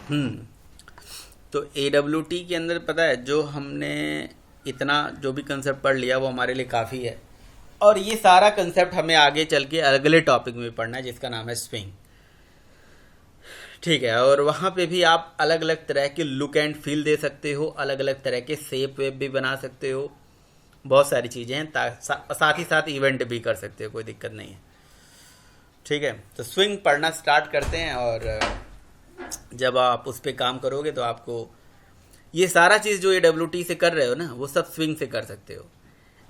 हम्म। तो AWT के अंदर पता है, जो हमने इतना जो भी कंसेप्ट पढ़ लिया वो हमारे लिए काफ़ी है। और ये सारा कंसेप्ट हमें आगे चल के अगले टॉपिक में पढ़ना है, जिसका नाम है स्विंग। ठीक है, और वहाँ पे भी आप अलग अलग तरह के लुक एंड फील दे सकते हो, अलग अलग तरह के शेप वेप भी बना सकते हो, बहुत सारी चीज़ें हैं। साथ ही साथ इवेंट भी कर सकते हो, कोई दिक्कत नहीं है। ठीक है, तो स्विंग पढ़ना स्टार्ट करते हैं। और जब आप उस पर काम करोगे तो आपको ये सारा चीज़ जो AWT से कर रहे हो ना, वो सब स्विंग से कर सकते हो।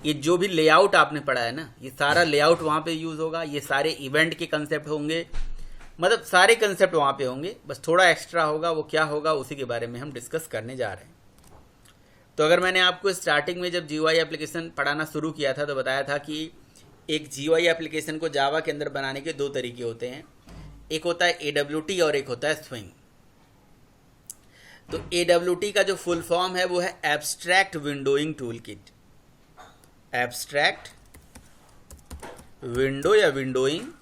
ये जो भी लेआउट आपने पढ़ा है ना, ये सारा लेआउट वहाँ पे यूज़ होगा। ये सारे इवेंट के कंसेप्ट होंगे, मतलब सारे कंसेप्ट वहाँ पे होंगे। बस थोड़ा एक्स्ट्रा होगा, वो क्या होगा उसी के बारे में हम डिस्कस करने जा रहे हैं। तो अगर मैंने आपको स्टार्टिंग में जब GUI एप्लीकेशन पढ़ाना शुरू किया था तो बताया था कि एक GUI एप्लीकेशन को जावा के अंदर बनाने के दो तरीके होते हैं। एक होता है AWT और एक होता है स्विंग। तो AWT का जो फुल फॉर्म है वो है abstract windowing tool kit. Abstract window या विंडोइंग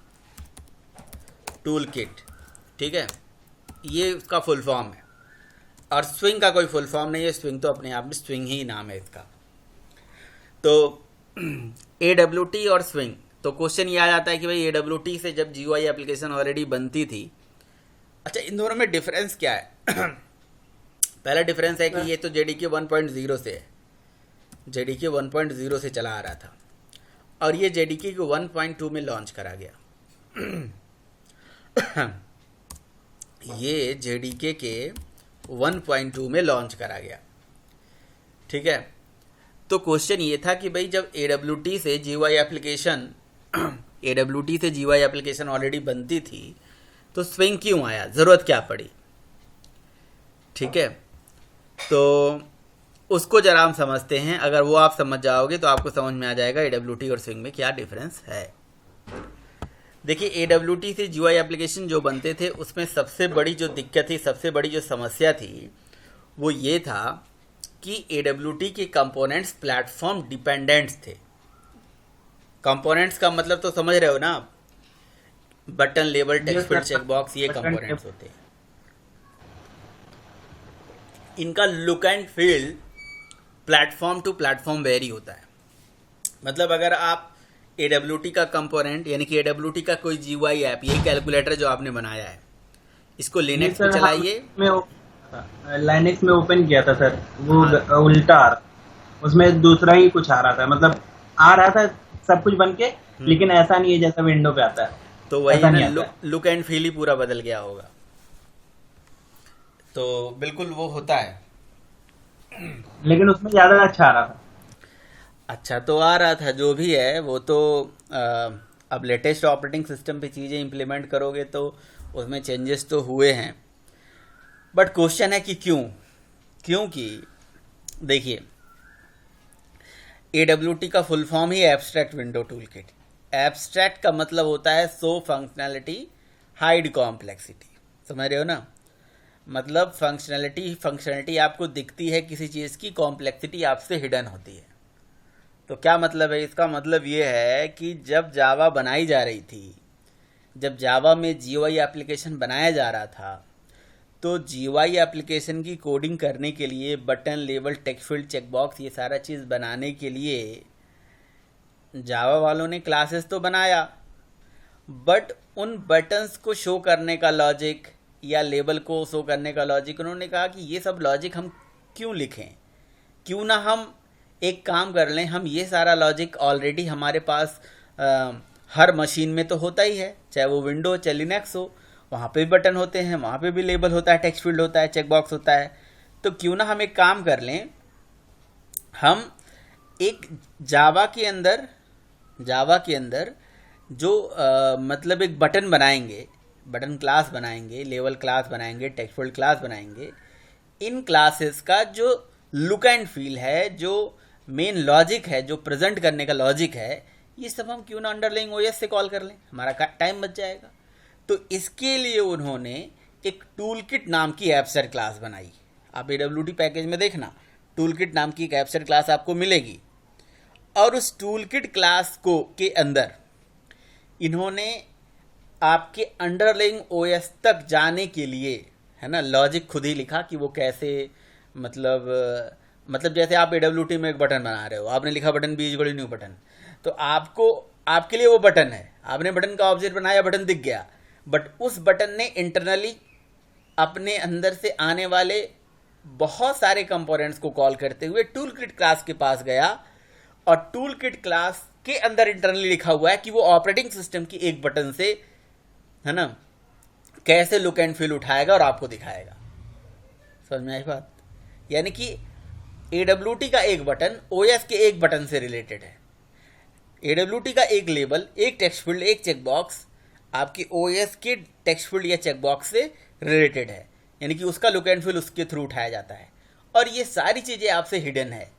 टूल किट, ठीक है, ये उसका फुल फॉर्म है। और स्विंग का कोई फुल फॉर्म नहीं है, स्विंग तो अपने आप में स्विंग ही नाम है इसका। तो AWT और स्विंग, तो क्वेश्चन ये आ जाता है कि भाई AWT से जब GUI एप्लीकेशन ऑलरेडी बनती थी, अच्छा इन दोनों में डिफरेंस क्या है? पहला डिफरेंस है कि ये तो JDK 1.0 से है, JDK 1.0 से चला आ रहा था, और ये JDK को 1.2 में लॉन्च करा गया। ये JDK के 1.2 में लॉन्च करा गया, ठीक है। तो क्वेश्चन ये था कि भाई जब AWT से GUI एप्लीकेशन AWT से GUI एप्लीकेशन ऑलरेडी बनती थी तो स्विंग क्यों आया, ज़रूरत क्या पड़ी? ठीक है, तो उसको जरा हम समझते हैं। अगर वो आप समझ जाओगे तो आपको समझ में आ जाएगा AWT और स्विंग में क्या डिफरेंस है। देखिए, AWT से GUI एप्लीकेशन जो बनते थे उसमें सबसे बड़ी जो दिक्कत थी, सबसे बड़ी जो समस्या थी, वो ये था कि AWT के कंपोनेंट्स प्लेटफॉर्म डिपेंडेंट्स थे। कंपोनेंट्स का मतलब तो समझ रहे हो ना आप, button, label, text field, checkbox, ये कंपोनेंट्स होते हैं। इनका look and feel platform to platform vary होता है। मतलब अगर आप AWT का कंपोनेंट, यानी कि AWT का कोई GUI ऐप, ये कैलकुलेटर जो आपने बनाया है, इसको लिनक्स पे चलाइए। लाइनेक्स में ओपन किया था सर, वो हाँ, उल्टा आ रहा, उसमें दूसरा ही कुछ आ रहा था, मतलब आ रहा था सब कुछ बन के, लेकिन ऐसा नहीं है जैसा विंडो पे आता है, तो वही है ऐसा ना, नहीं आता है। लुक एंड फील ही पूरा बदल गया होगा। तो बिल्कुल वो होता है। लेकिन उसमें ज्यादा अच्छा आ रहा था। अच्छा तो आ रहा था, जो भी है वो तो अ, अब लेटेस्ट ऑपरेटिंग सिस्टम पे चीज़ें इंप्लीमेंट करोगे तो उसमें चेंजेस तो हुए हैं। बट क्वेश्चन है कि क्यों? क्योंकि देखिए, AWT का फुल फॉर्म ही abstract window tool kit. Abstract का मतलब होता है सो फंक्शनैलिटी हाइड कॉम्प्लेक्सिटी, समझ रहे हो ना? मतलब फंक्शनैलिटी आपको दिखती है किसी चीज़ की, कॉम्प्लेक्सिटी आपसे हिडन होती है। तो क्या मतलब है इसका? मतलब ये है कि जब जावा बनाई जा रही थी, जब जावा में GUI एप्लीकेशन बनाया जा रहा था, तो GUI एप्लीकेशन की कोडिंग करने के लिए button, label, text field, checkbox, ये सारा चीज़ बनाने के लिए जावा वालों ने क्लासेस तो बनाया, बट उन बटन्स को शो करने का लॉजिक या लेबल को शो करने का लॉजिक, उन्होंने कहा कि ये सब लॉजिक हम क्यों लिखें? क्यों ना हम एक काम कर लें, हम ये सारा लॉजिक ऑलरेडी हमारे पास हर मशीन में तो होता ही है, चाहे वो विंडो चाहे लिनक्स हो, वहाँ पे भी बटन होते हैं, वहाँ पे भी लेबल होता है, टेक्स्ट फील्ड होता है, चेकबॉक्स होता है। तो क्यों ना हम एक काम कर लें, हम एक जावा के अंदर जावा के अंदर जो मतलब एक बटन बनाएंगे, बटन क्लास बनाएंगे, लेवल क्लास बनाएंगे, टेक्स्ट फील्ड क्लास बनाएंगे। इन क्लासेस का जो लुक एंड फील है, जो मेन लॉजिक है, जो प्रेजेंट करने का लॉजिक है, ये सब हम क्यों ना अंडरलाइंग ओएस से कॉल कर लें, हमारा टाइम बच जाएगा। तो इसके लिए उन्होंने एक टूल किट नाम की एब्स्ट्रैक्ट क्लास बनाई। आप AWT पैकेज में देखना, टूल किट नाम की एक एब्स्ट्रैक्ट क्लास आपको मिलेगी, और उस टूल किट क्लास को के अंदर इन्होंने आपके अंडरलाइंग ओएस तक जाने के लिए है ना, लॉजिक खुद ही लिखा कि वो कैसे, मतलब जैसे आप AWT में एक बटन बना रहे हो, आपने लिखा button B equal new button, तो आपको, आपके लिए वो बटन है, आपने बटन का ऑब्जेक्ट बनाया, बटन दिख गया, बट उस बटन ने इंटरनली अपने अंदर से आने वाले बहुत सारे कंपोनेंट्स को कॉल करते हुए टूल किट क्लास के पास गया, और टूल किट क्लास के अंदर इंटरनली लिखा हुआ है कि वो ऑपरेटिंग सिस्टम की एक बटन से, है ना, कैसे लुक एंड फील उठाएगा और आपको दिखाएगा। समझ में आई बात? यानी कि AWT का एक बटन OS के एक बटन से रिलेटेड है। AWT का एक लेबल, एक टेक्स्ट फील्ड, एक चेकबॉक्स आपकी OS के टेक्स्ट फील्ड या चेकबॉक्स से रिलेटेड है, यानी कि उसका लुक एंड फील उसके थ्रू उठाया जाता है। और ये सारी चीज़ें आपसे हिडन है,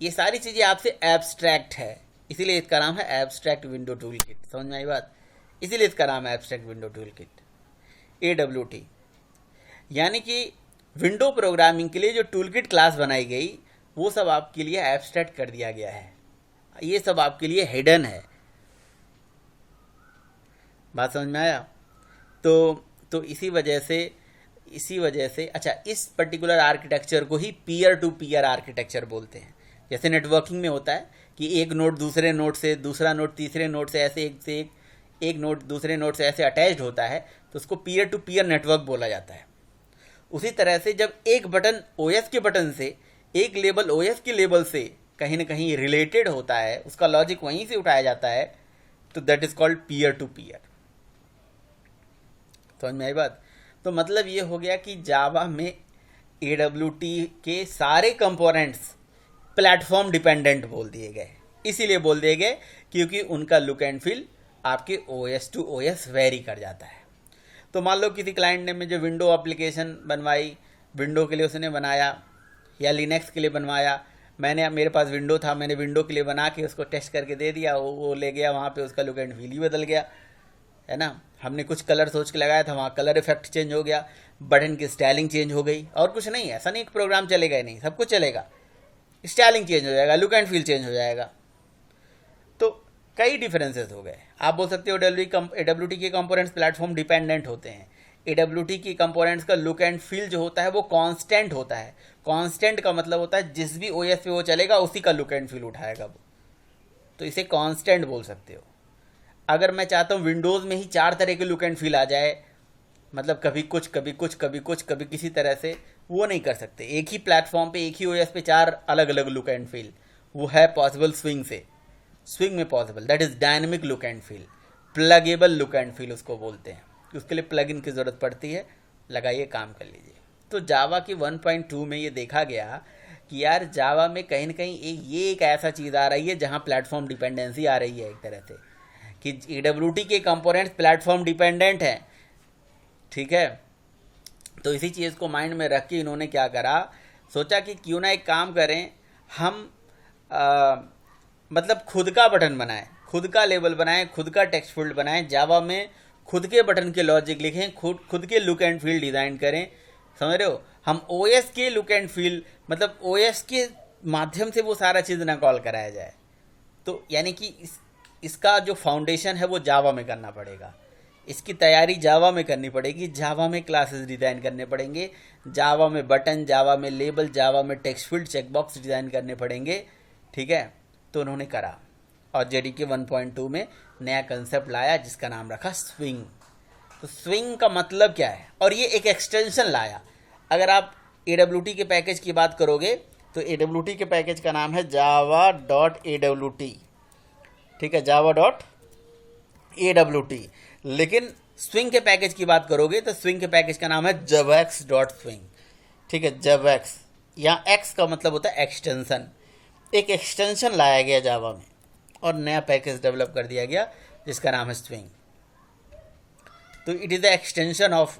ये सारी चीज़ें आपसे एब्स्ट्रैक्ट है, इसीलिए इसका नाम है एब्स्ट्रैक्ट विंडो टूल किट। समझ में आई बात? इसीलिए इसका नाम है abstract window tool kit, AWT। यानी कि विंडो प्रोग्रामिंग के लिए जो टूल किट क्लास बनाई गई, वो सब आपके लिए एब्स्ट्रैक्ट कर दिया गया है, ये सब आपके लिए हिडन है। बात समझ में आया? तो इसी वजह से अच्छा, इस पर्टिकुलर आर्किटेक्चर को ही पीयर टू पीयर आर्किटेक्चर बोलते हैं। जैसे नेटवर्किंग में होता है कि एक नोड दूसरे नोड से, दूसरा नोड तीसरे नोड से, ऐसे एक नोड दूसरे नोड से ऐसे अटैच्ड होता है, तो उसको पीयर टू पीयर नेटवर्क बोला जाता है। उसी तरह से जब एक बटन OS के बटन से, एक लेबल OS के लेबल से कहीं ना कहीं रिलेटेड होता है, उसका लॉजिक वहीं से उठाया जाता है, तो that is called peer to peer. समझ में आई बात? तो मतलब ये हो गया कि जावा में AWT के सारे कंपोनेंट्स प्लेटफॉर्म डिपेंडेंट बोल दिए गए। इसीलिए बोल दिए गए क्योंकि उनका लुक एंड फील आपके OS टू OS वेरी कर जाता है। तो मान लो किसी क्लाइंट ने मुझे विंडो एप्लीकेशन बनवाई, विंडो के लिए उसने बनाया, या लिनक्स के लिए बनवाया, मेरे पास विंडो था, मैंने विंडो के लिए बना के उसको टेस्ट करके दे दिया, वो ले गया, वहाँ पे उसका लुक एंड फील ही बदल गया, है ना। हमने कुछ कलर सोच के लगाया था, वहाँ कलर इफेक्ट चेंज हो गया, बटन की स्टाइलिंग चेंज हो गई, और कुछ नहीं। ऐसा नहीं कि प्रोग्राम चलेगा ही नहीं, सब कुछ चलेगा, स्टाइलिंग चेंज हो जाएगा, लुक एंड फील चेंज हो जाएगा। तो कई डिफरेंसेस हो गए। आप बोल सकते हो AWT के कंपोनेंट्स प्लेटफॉर्म डिपेंडेंट होते हैं। AWT की कंपोनेंट्स का लुक एंड फील जो होता है वो कांस्टेंट होता है। कांस्टेंट का मतलब होता है जिस भी OS पे वो चलेगा उसी का लुक एंड फील उठाएगा वो, तो इसे कांस्टेंट बोल सकते हो। अगर मैं चाहता हूँ विंडोज़ में ही 4 तरह के लुक एंड फील आ जाए, मतलब कभी कुछ कभी कुछ कभी कुछ कभी किसी तरह से, वो नहीं कर सकते। एक ही प्लेटफॉर्म पे, एक ही OS पे 4 अलग अलग लुक एंड फील, वो है पॉसिबल स्विंग से, स्विंग में possible, that is dynamic look and feel, pluggable look and feel उसको बोलते हैं। उसके लिए प्लगइन की ज़रूरत पड़ती है, लगाइए, काम कर लीजिए। तो जावा की 1.2 में ये देखा गया कि यार जावा में कहीं ना कहीं एक ऐसा चीज़ आ रही है जहाँ प्लेटफॉर्म डिपेंडेंसी आ रही है एक तरह से, कि AWT के कंपोनेंट्स प्लेटफॉर्म डिपेंडेंट हैं, ठीक है। तो इसी चीज़ को माइंड में रख के इन्होंने क्या करा, सोचा कि क्यों ना एक काम करें, हम मतलब खुद का बटन बनाएं, खुद का लेबल बनाएं, खुद का टेक्स्ट फील्ड बनाएं, जावा में खुद के बटन के लॉजिक लिखें, खुद के लुक एंड फील डिज़ाइन करें। समझ रहे हो? हम OS के लुक एंड फील, मतलब OS के माध्यम से वो सारा चीज़ ना कॉल कराया जाए। तो यानी कि इसका जो फाउंडेशन है वो जावा में करना पड़ेगा, इसकी तैयारी जावा में करनी पड़ेगी, जावा में क्लासेस डिज़ाइन करने पड़ेंगे, जावा में बटन, जावा में लेबल, जावा में टेक्स्ट फील्ड, चेकबॉक्स डिज़ाइन करने पड़ेंगे, ठीक है। तो उन्होंने करा, और JDK 1.2 में नया कंसेप्ट लाया जिसका नाम रखा स्विंग। तो स्विंग का मतलब क्या है, और ये एक एक्सटेंशन लाया। अगर आप AWT के पैकेज की बात करोगे तो AWT के पैकेज का नाम है java.awt, ठीक है, java.awt। लेकिन स्विंग के पैकेज की बात करोगे तो स्विंग के पैकेज का नाम है javax.swing, ठीक है, javax। यहाँ x का मतलब होता है एक्सटेंशन। एक एक्सटेंशन लाया गया जावा में और नया पैकेज डेवलप कर दिया गया जिसका नाम है स्विंग। तो it is the extension of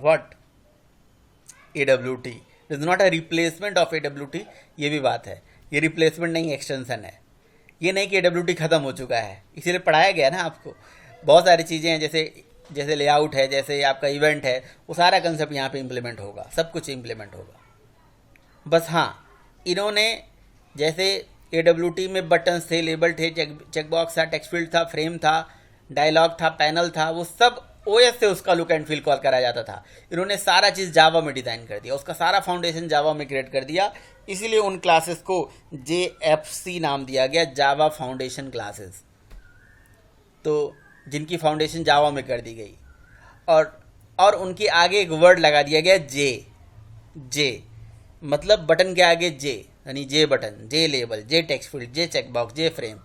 what, AWT। It is not a replacement of AWT, ये भी बात है, ये रिप्लेसमेंट नहीं, एक्सटेंशन है। ये नहीं कि AWT ख़त्म हो चुका है, इसीलिए पढ़ाया गया ना आपको। बहुत सारी चीज़ें हैं, जैसे लेआउट है, जैसे आपका इवेंट है, वो सारा कंसेप्ट यहाँ पे इम्प्लीमेंट होगा, सब कुछ इम्प्लीमेंट होगा। बस हाँ, इन्होंने जैसे AWT में बटन्स थे, लेबल थे, चेकबॉक्स था, टेक्स्ट फील्ड था, फ्रेम था, डायलॉग था, पैनल था, वो सब ओएस से उसका लुक एंड फील कॉल करा जाता था। इन्होंने सारा चीज़ जावा में डिज़ाइन कर दिया, उसका सारा फाउंडेशन जावा में क्रिएट कर दिया, इसीलिए उन क्लासेस को JFC नाम दिया गया, जावा फाउंडेशन क्लासेस। तो जिनकी फाउंडेशन जावा में कर दी गई, और उनके आगे एक वर्ड लगा दिया गया जे, मतलब बटन के आगे जे, यानी जे button, J label, J text field, J checkbox, जे फ्रेम,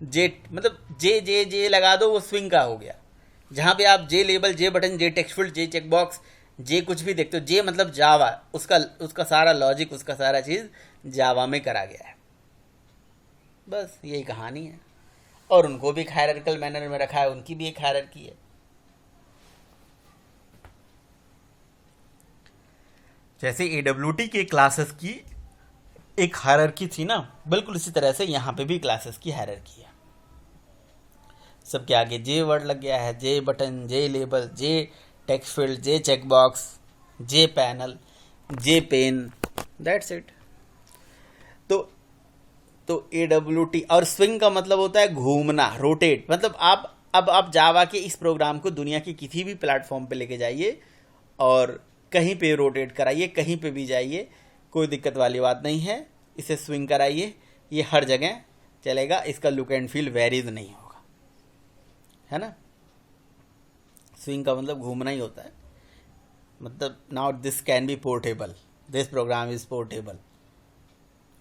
जे मतलब जे लगा दो, वो स्विंग का हो गया। जहाँ पे आप जे लेबल, जे बटन, जे टेक्स्ट फील्ड, जे चेकबॉक्स, जे कुछ भी देखते हो, जे मतलब जावा, उसका सारा लॉजिक, उसका सारा चीज़ जावा में करा गया है। बस यही कहानी है। और उनको भी हायरार्किकल मैनर में रखा है, उनकी भी एक हायरार्की है। जैसे AWT के क्लासेस की एक हायरार्की थी ना, बिल्कुल इसी तरह से यहाँ पे भी क्लासेस की हायरार्की है। सबके आगे जे वर्ड लग गया है, J button, J label, J text field, J checkbox, J panel, J pen, that's it. तो AWT, और स्विंग का मतलब होता है घूमना, रोटेट। मतलब आप जावा के इस प्रोग्राम को दुनिया के किसी भी प्लेटफॉर्म पे लेके जाइए और कहीं पे रोटेट कराइए, कहीं पे भी जाइए, कोई दिक्कत वाली बात नहीं है। इसे स्विंग कराइए, ये हर जगह चलेगा, इसका लुक एंड फील वेरीज नहीं होगा, है ना। स्विंग का मतलब घूमना ही होता है। मतलब now this can be portable, this program is portable.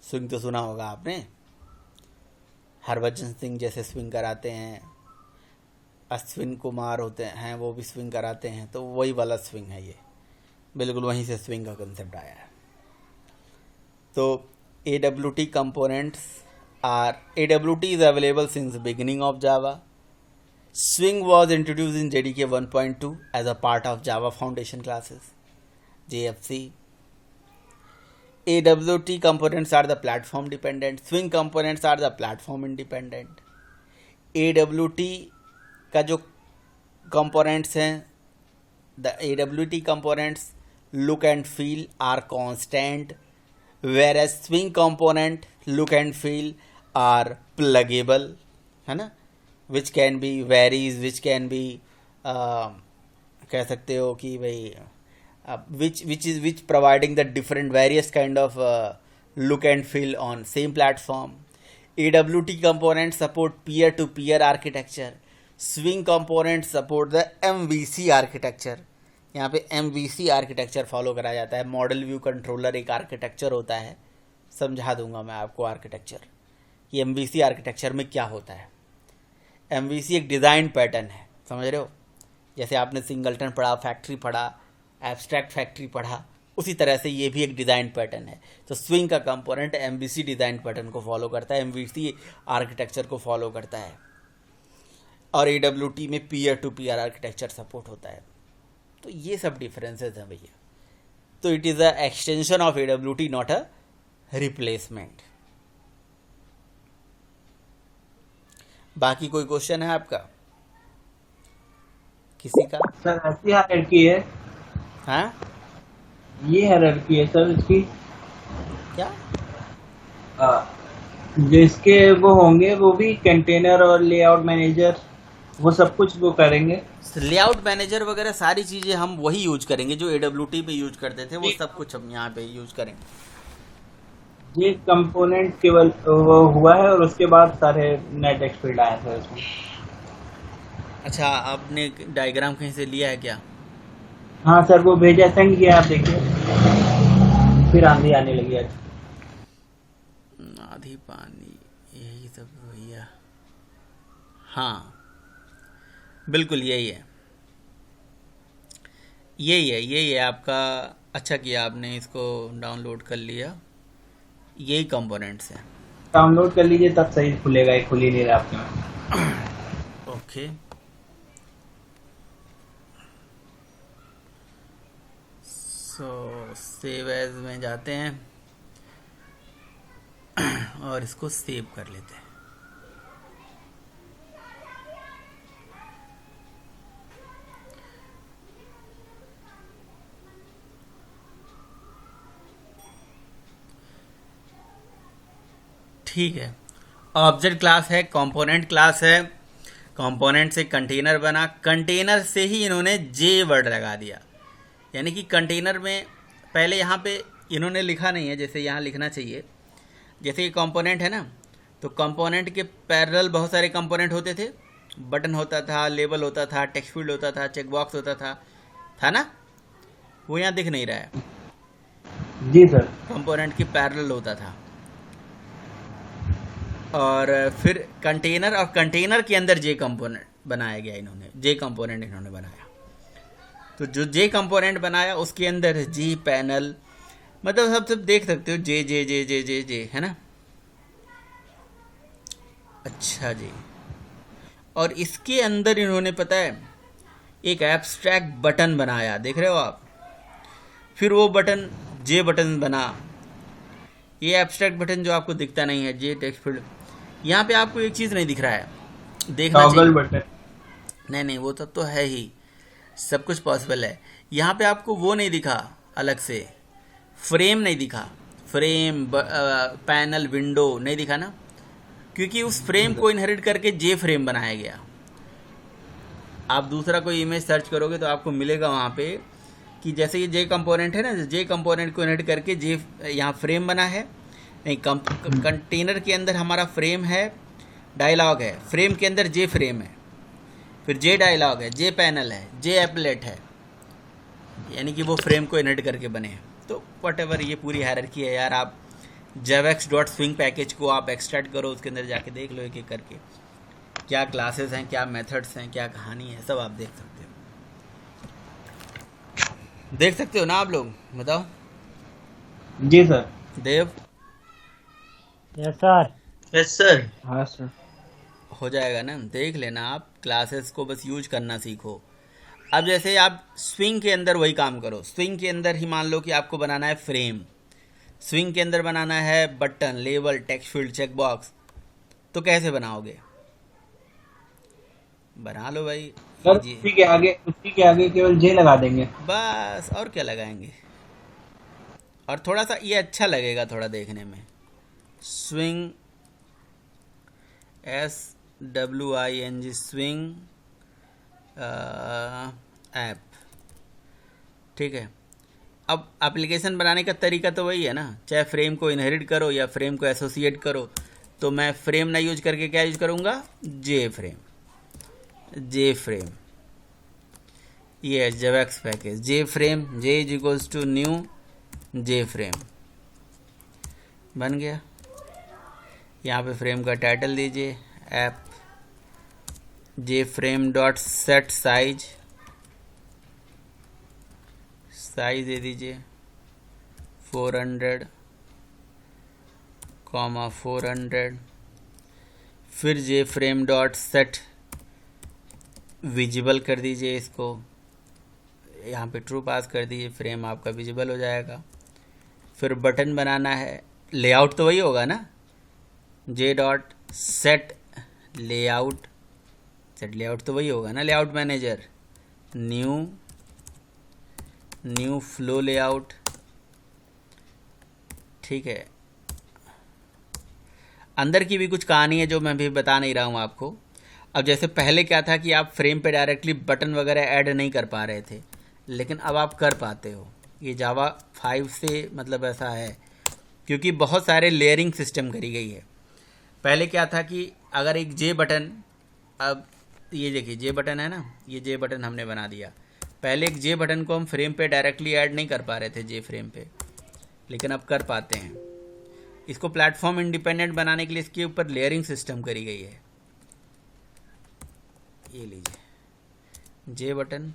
Swing तो सुना होगा आपने, हरभजन सिंह जैसे स्विंग कराते हैं, अश्विन कुमार होते हैं, वो भी स्विंग कराते हैं, तो वही वाला स्विंग है ये, बिल्कुल वहीं से स्विंग का कंसेप्ट आया है। तो AWT components are, AWT is available since the beginning of Java. Swing was introduced in JDK 1.2 as a part of Java Foundation classes, JFC. AWT components are the platform dependent, Swing components are the platform independent. AWT का जो components हैं, the AWT components look and feel are constant, whereas swing component look and feel are pluggable, है ना, which can be varies, which can be कह सकते हो कि भाई which providing the different various kind of look and feel on same platform. AWT components support peer-to-peer architecture. Swing components support the MVC architecture. यहाँ पे MVC architecture follow करा जाता है। मॉडल व्यू कंट्रोलर एक आर्किटेक्चर होता है, समझा दूंगा मैं आपको आर्किटेक्चर, कि MVC आर्किटेक्चर में क्या होता है। MVC एक डिज़ाइन पैटर्न है, समझ रहे हो। जैसे आपने सिंगलटन पढ़ा, फैक्ट्री पढ़ा, एब्स्ट्रैक्ट फैक्ट्री पढ़ा, उसी तरह से ये भी एक डिज़ाइन पैटर्न है। तो स्विंग का कंपोनेंट MVC डिज़ाइन पैटर्न को फॉलो करता है, MVC आर्किटेक्चर को फॉलो करता है। और AWT में peer to peer architecture support होता है। तो ये सब डिफरेंसेस हैं भैया। तो it is a extension of AWT, not a replacement. बाकी कोई क्वेश्चन है आपका, किसी का? सर ऐसी हायरार्की है, हाँ, ये हायरार्की है सर इसकी। क्या? जो इसके वो होंगे, वो भी कंटेनर और लेआउट मैनेजर, वो सब कुछ वो करेंगे। लेआउट मैनेजर वगैरह सारी चीज़ें हम वही यूज करेंगे जो AWT में यूज करते थे, वो सब कुछ हम यहाँ पे यूज करेंगे। ये कंपोनेंट केवल वो हुआ है, और उसके बाद सारे नए टेक्स्ट फील्ड आए थे उसमें। अच्छा, आपने डायग्राम कहीं से लिया है क्या? हाँ सर, वो भेजा, सेंड किया, आप देखिए। फिर आंधी आने लगी आज। आधी पानी, यही सब भैया। हाँ बिल्कुल यही है, यही है आपका। अच्छा किया आपने इसको डाउनलोड कर लिया, यही कंपोनेंट्स हैं। डाउनलोड कर लीजिए, तब सही खुलेगा, ये खुल ही नहीं रहा आपके में। ओके, सो सेव एज में जाते हैं और इसको सेव कर लेते हैं। ठीक है, ऑब्जेक्ट क्लास है, कंपोनेंट क्लास है, कंपोनेंट से कंटेनर बना, कंटेनर से ही इन्होंने जे वर्ड लगा दिया, यानी कि कंटेनर में पहले यहाँ पे इन्होंने लिखा नहीं है, जैसे यहाँ लिखना चाहिए। जैसे ये कंपोनेंट है ना, तो कंपोनेंट के पैरेलल बहुत सारे कंपोनेंट होते थे, बटन होता था, लेबल होता था, टेक्स्ट फील्ड होता था, चेक बॉक्स होता था ना? वो यहाँ दिख नहीं रहा है। जी सर। कंपोनेंट की पैरेलल होता था, और फिर कंटेनर, और कंटेनर के अंदर जे कंपोनेंट बनाया गया, इन्होंने जे कंपोनेंट इन्होंने बनाया। तो जो जे कंपोनेंट बनाया उसके अंदर जी पैनल, मतलब सब देख सकते हो, जे जे जे जे जे जे, है ना? अच्छा जी। और इसके अंदर इन्होंने, पता है, एक एब्स्ट्रैक्ट बटन बनाया, देख रहे हो आप? फिर वो बटन जे बटन बना। ये एब्स्ट्रैक्ट बटन जो आपको दिखता नहीं है, जे टेक्स्ट फील्ड, यहाँ पे आपको एक चीज़ नहीं दिख रहा है, देखना टॉगल चाहिए। बटन। नहीं, वो सब तो है ही, सब कुछ पॉसिबल है। यहाँ पे आपको वो नहीं दिखा अलग से, फ्रेम नहीं दिखा, फ्रेम पैनल विंडो नहीं दिखा ना, क्योंकि उस फ्रेम को इनहेरिट करके जे फ्रेम बनाया गया। आप दूसरा कोई इमेज सर्च करोगे तो आपको मिलेगा वहाँ पे कि जैसे ये जे कंपोनेंट है ना, जे कंपोनेंट को इनहेरिट करके जे यहाँ फ्रेम बना है। नहीं, कंटेनर के अंदर हमारा फ्रेम है, डायलॉग है, फ्रेम के अंदर जे फ्रेम है, फिर जे डायलॉग है, जे पैनल है, जे एपलेट है, यानी कि वो फ्रेम को इनहेरिट करके बने हैं। तो व्हाटएवर, ये पूरी हायरार्की है यार। आप javax.swing पैकेज को आप एक्सट्रैक्ट करो, उसके अंदर जाके देख लो एक एक करके क्या क्लासेस हैं, क्या मेथड्स हैं, क्या कहानी है, सब आप देख सकते हो ना आप लोग? बताओ। जी sir. Dev? Yes sir. Yes sir. हाँ सर। हो जाएगा ना, देख लेना आप, क्लासेस को बस यूज करना सीखो। अब जैसे आप स्विंग के अंदर वही काम करो, स्विंग के अंदर ही मान लो कि आपको बनाना है फ्रेम, स्विंग के अंदर बनाना है button, label, text field, check box, तो कैसे बनाओगे? बना लो भाई, सर जी, उसी के आगे केवल जे लगा देंगे बस, और क्या लगाएंगे? और थोड़ा सा ये अच्छा लगेगा थोड़ा देखने में, स्विंग, SWING, स्विंग ऐप, ठीक है। अब एप्लीकेशन बनाने का तरीका तो वही है ना, चाहे फ्रेम को इनहेरिट करो या फ्रेम को एसोसिएट करो। तो मैं फ्रेम ना यूज करके क्या यूज करूँगा? जे फ्रेम, जे फ्रेम, ये javax package, J frame, J is equals to new J frame, बन गया। यहाँ पे फ्रेम का टाइटल दीजिए app, J frame dot set size, size दे दीजिए 400, 400, फिर J frame dot set visible कर दीजिए, इसको यहाँ पे ट्रू पास कर दीजिए, फ्रेम आपका विजिबल हो जाएगा। फिर बटन बनाना है, लेआउट तो वही होगा ना, J dot set layout, set layout तो वही होगा ना, layout manager, new flow layout, ठीक है। अंदर की भी कुछ कहानी है जो मैं भी बता नहीं रहा हूँ आपको। अब जैसे पहले क्या था कि आप फ्रेम पे डायरेक्टली बटन वगैरह ऐड नहीं कर पा रहे थे, लेकिन अब आप कर पाते हो। ये जावा 5 से मतलब ऐसा है, क्योंकि बहुत सारे लेयरिंग सिस्टम करी गई है। पहले क्या था कि अगर एक जे बटन, अब ये देखिए जे बटन है ना, ये जे बटन हमने बना दिया। पहले एक जे बटन को हम फ्रेम पे डायरेक्टली ऐड नहीं कर पा रहे थे, जे फ्रेम पे, लेकिन अब कर पाते हैं। इसको प्लेटफॉर्म इंडिपेंडेंट बनाने के लिए इसके ऊपर लेयरिंग सिस्टम करी गई है। ये लीजिए जे बटन,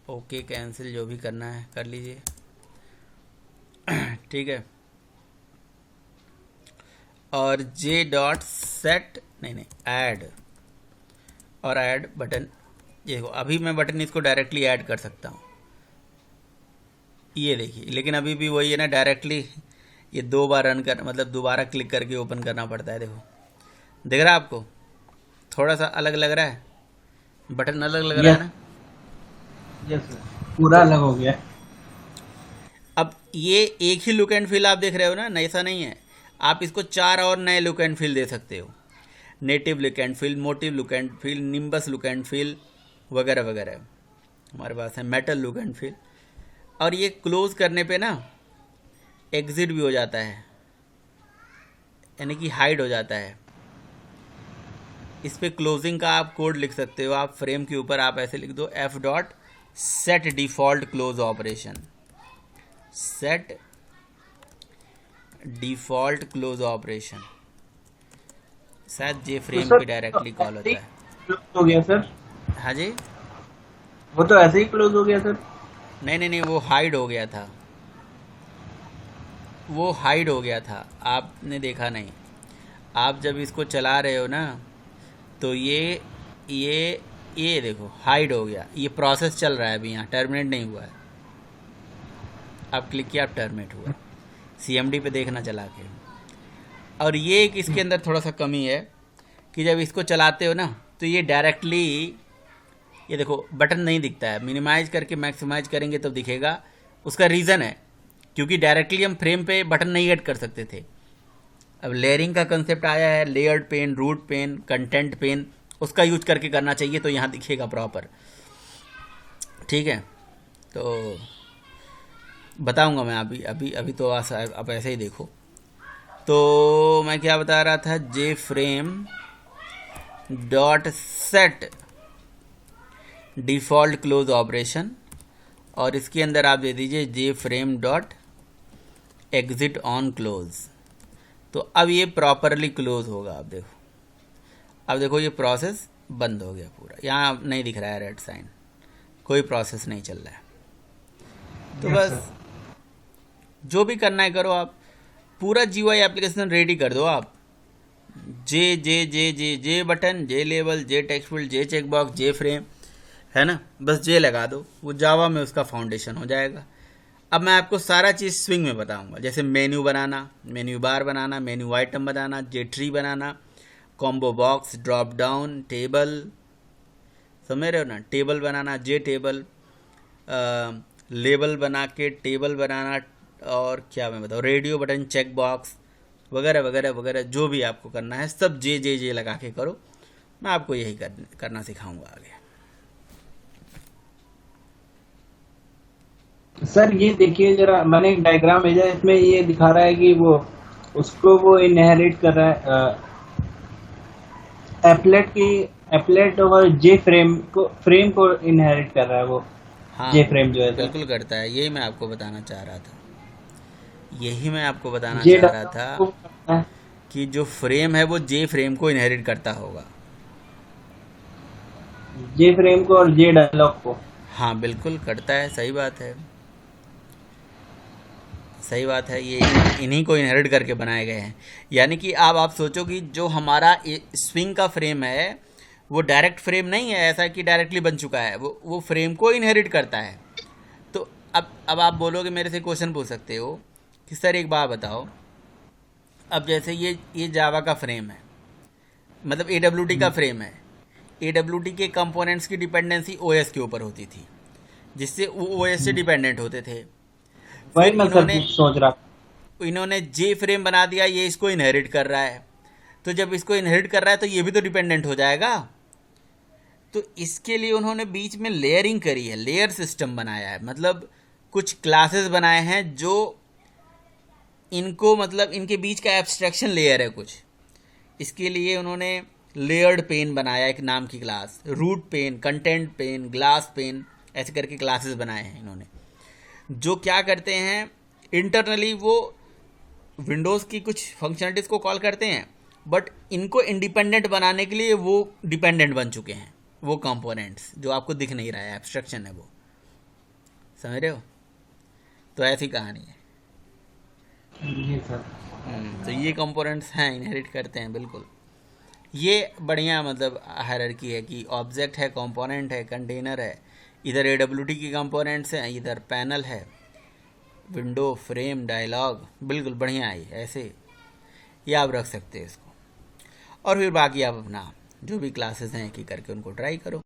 ओके कैंसिल, जो भी करना है कर लीजिए, ठीक है। और जे डॉट सेट, नहीं ऐड, और ऐड बटन, ये देखो अभी मैं बटन इसको डायरेक्टली ऐड कर सकता हूँ, ये देखिए। लेकिन अभी भी वही है ना, डायरेक्टली ये 2 बार रन कर, मतलब दोबारा क्लिक करके ओपन करना पड़ता है। देखो, दिख रहा है आपको? थोड़ा सा अलग लग रहा है, बटन अलग लग रहा है ना? यस सर, पूरा अलग हो गया। अब ये एक ही लुक एंड फील आप देख रहे हो ना, ऐसा नहीं है, आप इसको 4 और नए लुक एंड फील दे सकते हो। Native look and feel, motive look and feel, nimbus look and feel वगैरह वगैरह हमारे पास है, मेटल लुक एंड फील। और ये क्लोज करने पे ना एग्जिट भी हो जाता है, यानी कि हाइड हो जाता है। इस पे क्लोजिंग का आप कोड लिख सकते हो, आप फ्रेम के ऊपर आप ऐसे लिख दो F dot set default close operation, set default close operation, शायद जे तो फ्रेम सर पे डायरेक्टली कॉल होता है। क्लोज हो गया सर, हाँ जी, वो तो ऐसे ही क्लोज हो गया सर। नहीं, वो हाइड हो गया था, वो हाइड हो गया था, आपने देखा नहीं। आप जब इसको चला रहे हो ना तो ये देखो हाइड हो गया, ये प्रोसेस चल रहा है अभी, यहाँ टर्मिनेट नहीं हुआ है। आप क्लिक किया, आप टर्मिनेट हुआ, CMD पे देखना चला के। और ये एक इसके अंदर थोड़ा सा कमी है कि जब इसको चलाते हो ना तो ये डायरेक्टली, ये देखो बटन नहीं दिखता है, मिनिमाइज करके मैक्सिमाइज करेंगे तो दिखेगा। उसका रीज़न है क्योंकि डायरेक्टली हम फ्रेम पे बटन नहीं ऐड कर सकते थे। अब लेयरिंग का कंसेप्ट आया है, layered pane, root pane, content pane, उसका यूज करके करना चाहिए तो यहाँ दिखेगा प्रॉपर। ठीक है, तो बताऊंगा मैं अभी तो आप ऐसे ही देखो। तो मैं क्या बता रहा था, J frame dot set default close operation, और इसके अंदर आप दे दीजिए J frame dot exit on close. तो अब ये प्रॉपरली क्लोज होगा। अब देखो ये प्रोसेस बंद हो गया पूरा, यहाँ नहीं दिख रहा है रेड साइन, कोई प्रोसेस नहीं चल रहा है। तो बस जो भी करना है करो, आप पूरा GUI एप्लीकेशन रेडी कर दो। आप जे button, J label, J text field, जे चेक बॉक्स, जे फ्रेम, है ना, बस जे लगा दो, वो जावा में उसका फाउंडेशन हो जाएगा। अब मैं आपको सारा चीज़ स्विंग में बताऊंगा, जैसे मेन्यू बनाना, मेन्यू बार बनाना, मेन्यू आइटम बनाना, जे ट्री बनाना, combo box, drop down, table, समझ रहे हो ना, टेबल बनाना, जे टेबल, लेबल बना के टेबल बनाना, और क्या मैं बताऊँ, रेडियो बटन, चेक बॉक्स वगैरह वगैरह वगैरह, जो भी आपको करना है सब जे लगा के करो। मैं आपको यही करना सिखाऊंगा आगे। सर ये देखिए जरा, मैंने एक डायग्राम भेजा, इसमें ये दिखा रहा है कि वो इनहेरिट कर रहा है एप्लेट और जे फ्रेम को इनहेरिट कर रहा है वो। हाँ, जे फ्रेम जो है सर, बिल्कुल करता है, यही मैं आपको बताना चाह रहा जे था को करता है। कि जो फ्रेम है वो जे फ्रेम को इनहेरिट करता होगा। जे फ्रेम को और जे डायलॉग को। हाँ बिल्कुल करता है, सही बात है, ये इन्हीं को इनहेरिट करके बनाए गए हैं। यानी कि आप सोचो कि जो हमारा स्विंग का फ्रेम है वो डायरेक्ट फ्रेम नहीं है ऐसा कि डायरेक्टली बन चुका है, वो फ्रेम को इनहेरिट करता है। तो अब आप बोलोगे, मेरे से क्वेश्चन पूछ सकते हो कि सर एक बात बताओ, अब जैसे ये जावा का फ्रेम है, मतलब AWT का फ्रेम है, AWT के कंपोनेंट्स की डिपेंडेंसी OS के ऊपर होती थी, जिससे वो OS से डिपेंडेंट होते थे। वही मैं सर सोच रहा, इन्होंने जे फ्रेम बना दिया, ये इसको इनहेरिट कर रहा है, तो जब इसको इनहेरिट कर रहा है तो ये भी तो डिपेंडेंट हो जाएगा। तो इसके लिए उन्होंने बीच में लेयरिंग करी है, लेयर सिस्टम बनाया है, मतलब कुछ क्लासेस बनाए हैं जो इनको, मतलब इनके बीच का एब्स्ट्रैक्शन लेयर है कुछ। इसके लिए उन्होंने लेयर्ड पेन बनाया, एक नाम की class, root pane, content pane, glass pane, ऐसे करके क्लासेस बनाए हैं इन्होंने, जो क्या करते हैं इंटरनली वो विंडोज़ की कुछ फंक्शनलिटीज़ को कॉल करते हैं, बट इनको इंडिपेंडेंट बनाने के लिए वो डिपेंडेंट बन चुके हैं। वो कंपोनेंट्स जो आपको दिख नहीं रहा है, एब्स्ट्रैक्शन है वो, समझ रहे हो। तो ऐसी कहानी है। ये सर तो ये कंपोनेंट्स हैं, इनहेरिट करते हैं बिल्कुल। ये बढ़िया मतलब हायरार्की है कि ऑब्जेक्ट है, कंपोनेंट है, कंटेनर है, इधर AWT की कंपोनेंट्स हैं, इधर पैनल है, विंडो, फ्रेम, डायलॉग, बिल्कुल बढ़िया है। ऐसे ये आप रख सकते हैं इसको, और फिर बाकी आप अपना जो भी क्लासेस हैं एक ही करके उनको ट्राई करो।